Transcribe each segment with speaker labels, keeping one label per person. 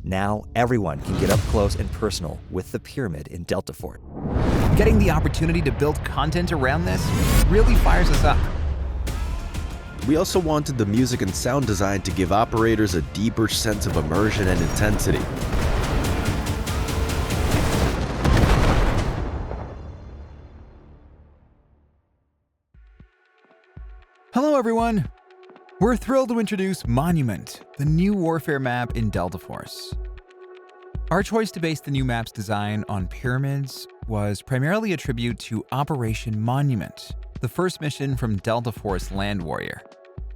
Speaker 1: Now everyone can get up close and personal with the pyramid in Delta Force.
Speaker 2: Getting the opportunity to build content around this really fires us up.
Speaker 3: We also wanted the music and sound design to give operators a deeper sense of immersion and intensity.
Speaker 2: Hello everyone! We're thrilled to introduce Monument, the new warfare map in Delta Force. Our choice to base the new map's design on pyramids was primarily a tribute to Operation Monument, the first mission from Delta Force Land Warrior.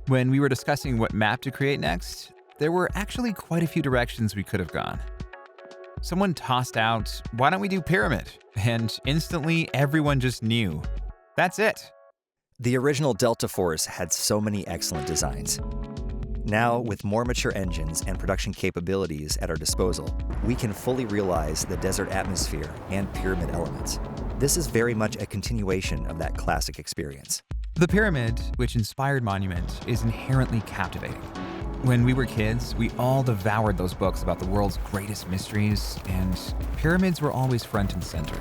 Speaker 2: When we were discussing what map to create next, there were actually quite a few directions we could have gone. Someone tossed out, "Why don't we do Pyramid?" And instantly everyone just knew. That's it.
Speaker 1: The original Delta Force had so many excellent designs. Now, with more mature engines and production capabilities at our disposal, we can fully realize the desert atmosphere and pyramid elements. This is very much a continuation of that classic experience.
Speaker 2: The pyramid, which inspired Monument, is inherently captivating. When we were kids, we all devoured those books about the world's greatest mysteries, and pyramids were always front and center.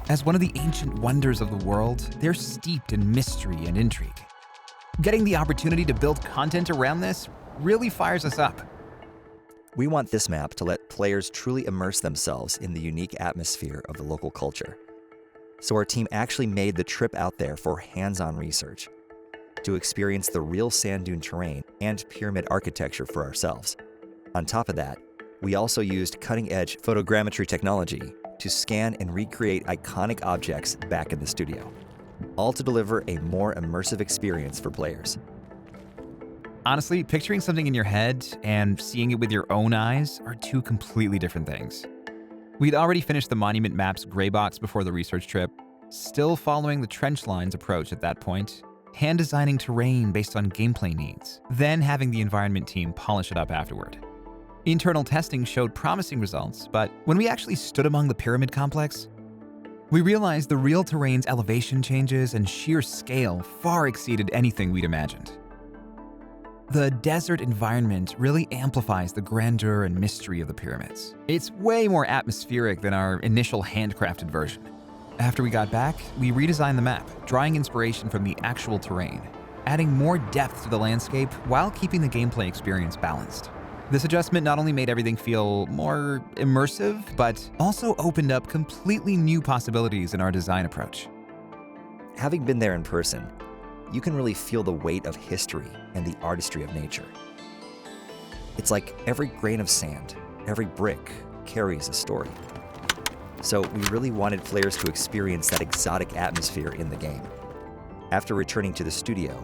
Speaker 2: As one of the ancient wonders of the world, they're steeped in mystery and intrigue. Getting the opportunity to build content around this really fires us up.
Speaker 1: We want this map to let players truly immerse themselves in the unique atmosphere of the local culture. So our team actually made the trip out there for hands-on research, to experience the real sand dune terrain and pyramid architecture for ourselves. On top of that, we also used cutting-edge photogrammetry technology to scan and recreate iconic objects back in the studio, all to deliver a more immersive experience for players.
Speaker 2: Honestly, picturing something in your head and seeing it with your own eyes are two completely different things. We'd already finished the Monument map's gray box before the research trip, still following the trench lines approach at that point, hand designing terrain based on gameplay needs, then having the environment team polish it up afterward. Internal testing showed promising results, but when we actually stood among the pyramid complex, we realized the real terrain's elevation changes and sheer scale far exceeded anything we'd imagined. The desert environment really amplifies the grandeur and mystery of the pyramids. It's way more atmospheric than our initial handcrafted version. After we got back, we redesigned the map, drawing inspiration from the actual terrain, adding more depth to the landscape while keeping the gameplay experience balanced. This adjustment not only made everything feel more immersive, but also opened up completely new possibilities in our design approach.
Speaker 1: Having been there in person, you can really feel the weight of history and the artistry of nature. It's like every grain of sand, every brick carries a story. So we really wanted players to experience that exotic atmosphere in the game. After returning to the studio,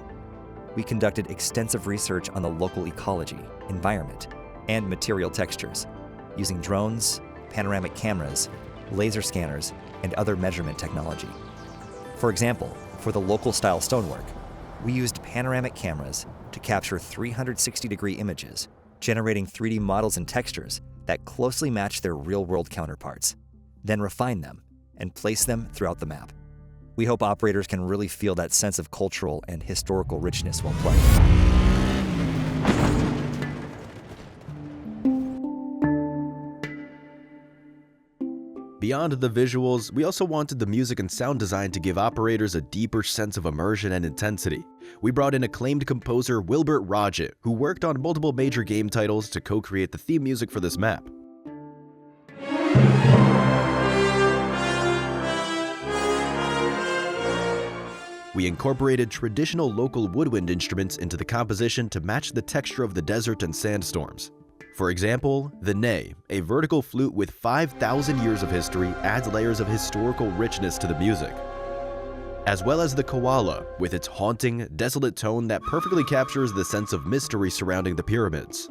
Speaker 1: we conducted extensive research on the local ecology, environment, and material textures, using drones, panoramic cameras, laser scanners, and other measurement technology. For example, for the local-style stonework, we used panoramic cameras to capture 360-degree images, generating 3D models and textures that closely match their real-world counterparts, then refine them and place them throughout the map. We hope operators can really feel that sense of cultural and historical richness while playing.
Speaker 3: Beyond the visuals, we also wanted the music and sound design to give operators a deeper sense of immersion and intensity. We brought in acclaimed composer Wilbert Rajit, who worked on multiple major game titles to co-create the theme music for this map. We incorporated traditional local woodwind instruments into the composition to match the texture of the desert and sandstorms. For example, the ney, a vertical flute with 5,000 years of history, adds layers of historical richness to the music. As well as the koala, with its haunting, desolate tone that perfectly captures the sense of mystery surrounding the pyramids.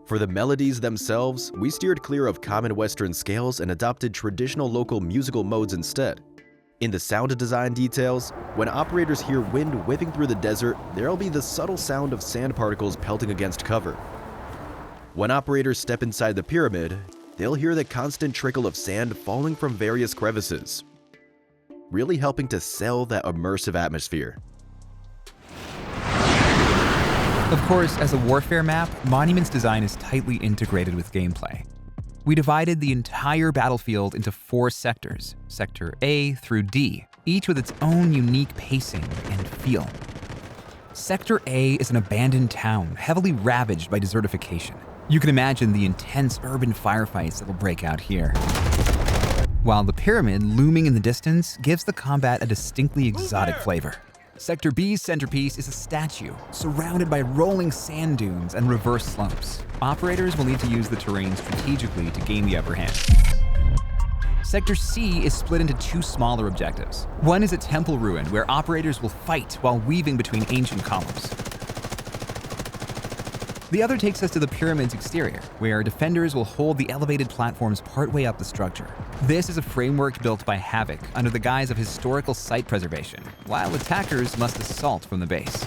Speaker 3: For the melodies themselves, we steered clear of common Western scales and adopted traditional local musical modes instead. In the sound design details, when operators hear wind whipping through the desert, there'll be the subtle sound of sand particles pelting against cover. When operators step inside the pyramid, they'll hear the constant trickle of sand falling from various crevices, really helping to sell that immersive atmosphere.
Speaker 2: Of course, as a warfare map, Monument's design is tightly integrated with gameplay. we divided the entire battlefield into 4 sectors, Sector A through D, each with its own unique pacing and feel. Sector A is an abandoned town, heavily ravaged by desertification. You can imagine the intense urban firefights that will break out here. While the pyramid looming in the distance gives the combat a distinctly exotic flavor. Sector B's centerpiece is a statue, surrounded by rolling sand dunes and reverse slopes. Operators will need to use the terrain strategically to gain the upper hand. Sector C is split into 2 smaller objectives. One is a temple ruin where operators will fight while weaving between ancient columns. The other takes us to the pyramid's exterior, where defenders will hold the elevated platforms partway up the structure. This is a framework built by Havoc under the guise of historical site preservation, while attackers must assault from the base.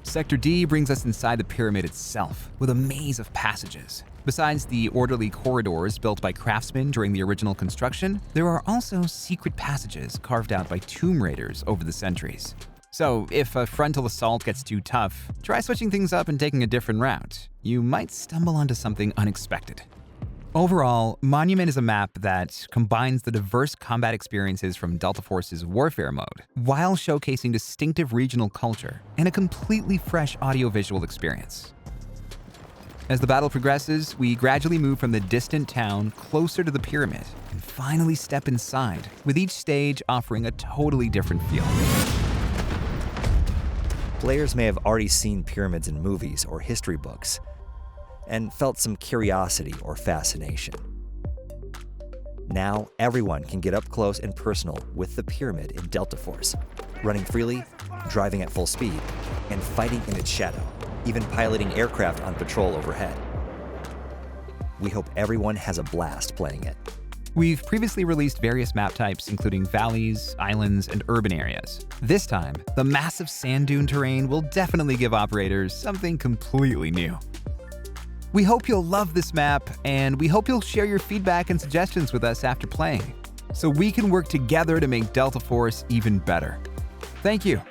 Speaker 2: Sector D brings us inside the pyramid itself, with a maze of passages. Besides the orderly corridors built by craftsmen during the original construction, there are also secret passages carved out by tomb raiders over the centuries. So, if a frontal assault gets too tough, try switching things up and taking a different route. You might stumble onto something unexpected. Overall, Monument is a map that combines the diverse combat experiences from Delta Force's Warfare mode, while showcasing distinctive regional culture and a completely fresh audiovisual experience. As the battle progresses, we gradually move from the distant town closer to the pyramid and finally step inside, with each stage offering a totally different feel.
Speaker 1: Players may have already seen pyramids in movies or history books and felt some curiosity or fascination. Now, everyone can get up close and personal with the pyramid in Delta Force, running freely, driving at full speed, and fighting in its shadow, even piloting aircraft on patrol overhead. We hope everyone has a blast playing it.
Speaker 2: We've previously released various map types, including valleys, islands, and urban areas. This time, the massive sand dune terrain will definitely give operators something completely new. We hope you'll love this map, and we hope you'll share your feedback and suggestions with us after playing, so we can work together to make Delta Force even better. Thank you.